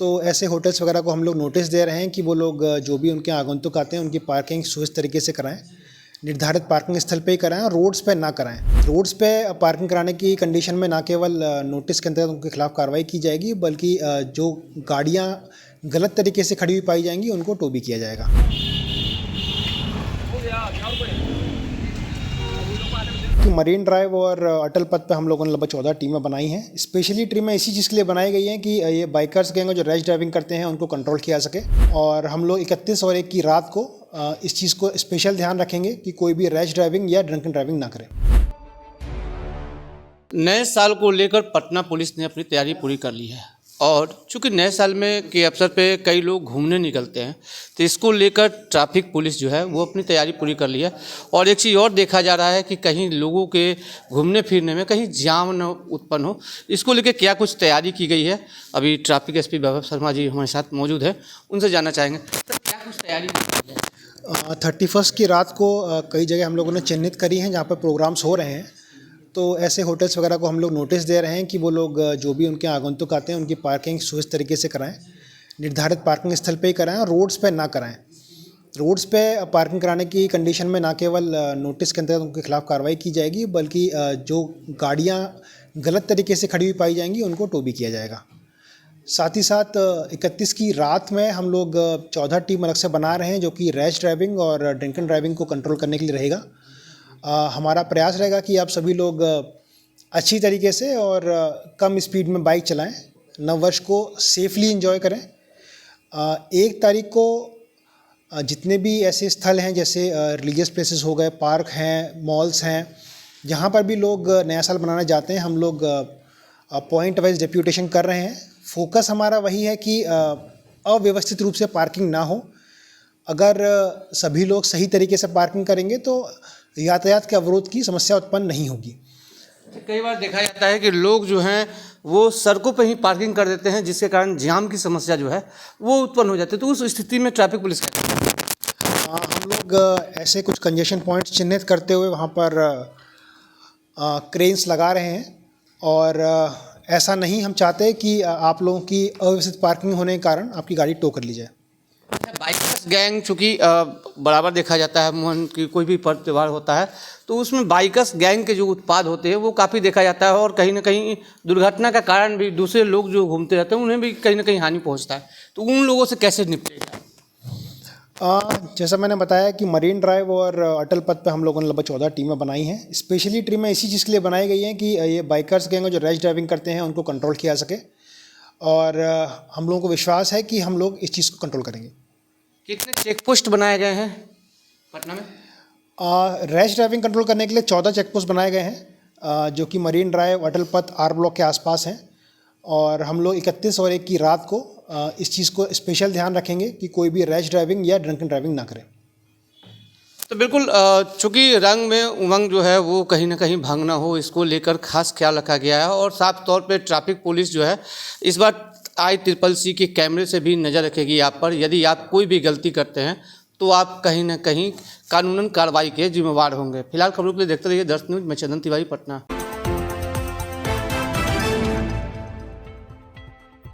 तो ऐसे होटल्स वगैरह को हम लोग नोटिस दे रहे हैं कि वो लोग जो भी उनके आगंतुक आते हैं उनकी पार्किंग सुव्यवस्थित तरीके से कराएं, निर्धारित पार्किंग स्थल पे ही कराएं और रोड्स पे ना कराएं। रोड्स पे पार्किंग कराने की कंडीशन में ना केवल नोटिस के अंतर्गत उनके खिलाफ कार्रवाई की जाएगी, बल्कि जो गाड़ियाँ गलत तरीके से खड़ी हुई पाई जाएंगी उनको टो भी किया जाएगा। कि मरीन ड्राइव और अटल पथ पे हम लोगों ने लगभग 14 टीमें बनाई हैं। स्पेशली टीमें इसी चीज़ के लिए बनाई गई हैं कि ये बाइकर्स गैंग जो रैश ड्राइविंग करते हैं उनको कंट्रोल किया जा सके। और हम लोग 31 और 1 की रात को इस चीज़ को स्पेशल ध्यान रखेंगे कि कोई भी रैश ड्राइविंग या ड्रंकन ड्राइविंग ना करे। नए साल को लेकर पटना पुलिस ने अपनी तैयारी पूरी कर ली है और चूंकि नए साल में के अवसर पे कई लोग घूमने निकलते हैं, तो इसको लेकर ट्रैफिक पुलिस जो है वो अपनी तैयारी पूरी कर ली है। और एक चीज़ और देखा जा रहा है कि कहीं लोगों के घूमने फिरने में कहीं जाम न उत्पन्न हो, इसको लेकर क्या कुछ तैयारी की गई है। अभी ट्रैफिक एसपी वैभव शर्मा जी हमारे साथ मौजूद है, उनसे जानना चाहेंगे सर क्या कुछ तैयारी की गई है। 31 की रात को कई जगह हम लोगों ने चिन्हित करी हैं जहाँ पर प्रोग्राम्स हो रहे हैं। तो ऐसे होटल्स वगैरह को हम लोग नोटिस दे रहे हैं कि वो लोग जो भी उनके आगंतुक आते हैं उनकी पार्किंग सुव्यवस्थित तरीके से कराएं, निर्धारित पार्किंग स्थल पे ही कराएं और रोड्स पे ना कराएं। रोड्स पे पार्किंग कराने की कंडीशन में ना केवल नोटिस के अंतर्गत उनके खिलाफ कार्रवाई की जाएगी, बल्कि जो गाड़ियाँ गलत तरीके से खड़ी हुई पाई जाएंगी उनको टो भी किया जाएगा। साथ ही साथ 31 की रात में हम लोग 14 टीम अलग से बना रहे हैं जो कि रैश ड्राइविंग और ड्रिंकन ड्राइविंग को कंट्रोल करने के लिए रहेगा। हमारा प्रयास रहेगा कि आप सभी लोग अच्छी तरीके से और कम स्पीड में बाइक चलाएं, नववर्ष को सेफली एंजॉय करें। 1 तारीख को जितने भी ऐसे स्थल हैं जैसे रिलीजियस प्लेसेस हो गए, पार्क हैं, मॉल्स हैं, जहाँ पर भी लोग नया साल मनाने जाते हैं, हम लोग पॉइंट वाइज डेप्यूटेशन कर रहे हैं। फोकस हमारा वही है कि अव्यवस्थित रूप से पार्किंग ना हो। अगर सभी लोग सही तरीके से पार्किंग करेंगे तो यातायात के अवरोध की समस्या उत्पन्न नहीं होगी। कई बार देखा जाता है कि लोग जो हैं वो सड़कों पर ही पार्किंग कर देते हैं, जिसके कारण जाम की समस्या जो है वो उत्पन्न हो जाती है। तो उस स्थिति में ट्रैफिक पुलिस क्या करती है? हम लोग ऐसे कुछ कंजेशन पॉइंट्स चिन्हित करते हुए वहाँ पर क्रेन्स लगा रहे हैं। और ऐसा नहीं हम चाहते कि आप लोगों की अव्यवस्थित पार्किंग होने के कारण आपकी गाड़ी टो कर ली जाए। बाइकर्स गैंग चूँकि बराबर देखा जाता है, मोहन की कोई भी पर्व त्यौहार होता है तो उसमें बाइकर्स गैंग के जो उत्पाद होते हैं वो काफ़ी देखा जाता है और कहीं ना कहीं दुर्घटना का कारण भी दूसरे लोग जो घूमते रहते हैं उन्हें भी कहीं ना कहीं हानि पहुंचता है। तो उन लोगों से कैसे निपटेगा? जैसा मैंने बताया कि मरीन ड्राइव और अटल पथ पे हम लोगों ने लगभग 14 टीमें बनाई हैं। स्पेशली टीमें इसी चीज़ के लिए बनाई गई हैं कि ये बाइकर्स गैंग जो रैश ड्राइविंग करते हैं उनको कंट्रोल किया जा सके। और हम लोगों को विश्वास है कि हम लोग इस चीज़ को कंट्रोल करेंगे। कितने चेक पोस्ट बनाए गए हैं पटना में? रैश ड्राइविंग कंट्रोल करने के लिए 14 चेक पोस्ट बनाए गए हैं जो कि मरीन ड्राइव, अटल पथ, आर ब्लॉक के आसपास हैं। और हम लोग 31 और 1 की रात को इस चीज़ को स्पेशल ध्यान रखेंगे कि कोई भी रैश ड्राइविंग या ड्रंकन ड्राइविंग ना करे। तो बिल्कुल चूँकि रंग में उमंग जो है वो कहीं ना कहीं भंग ना हो, इसको लेकर खास ख्याल रखा गया है। और साफ तौर पे ट्रैफिक पुलिस जो है इस बार ICCC के कैमरे से भी नज़र रखेगी आप पर। यदि आप कोई भी गलती करते हैं तो आप कहीं ना कहीं कानूनन कार्रवाई के जिम्मेवार होंगे। फिलहाल खबरों के लिए देखते रहिए दर्श न्यूज़। मैं चंदन तिवारी, पटना।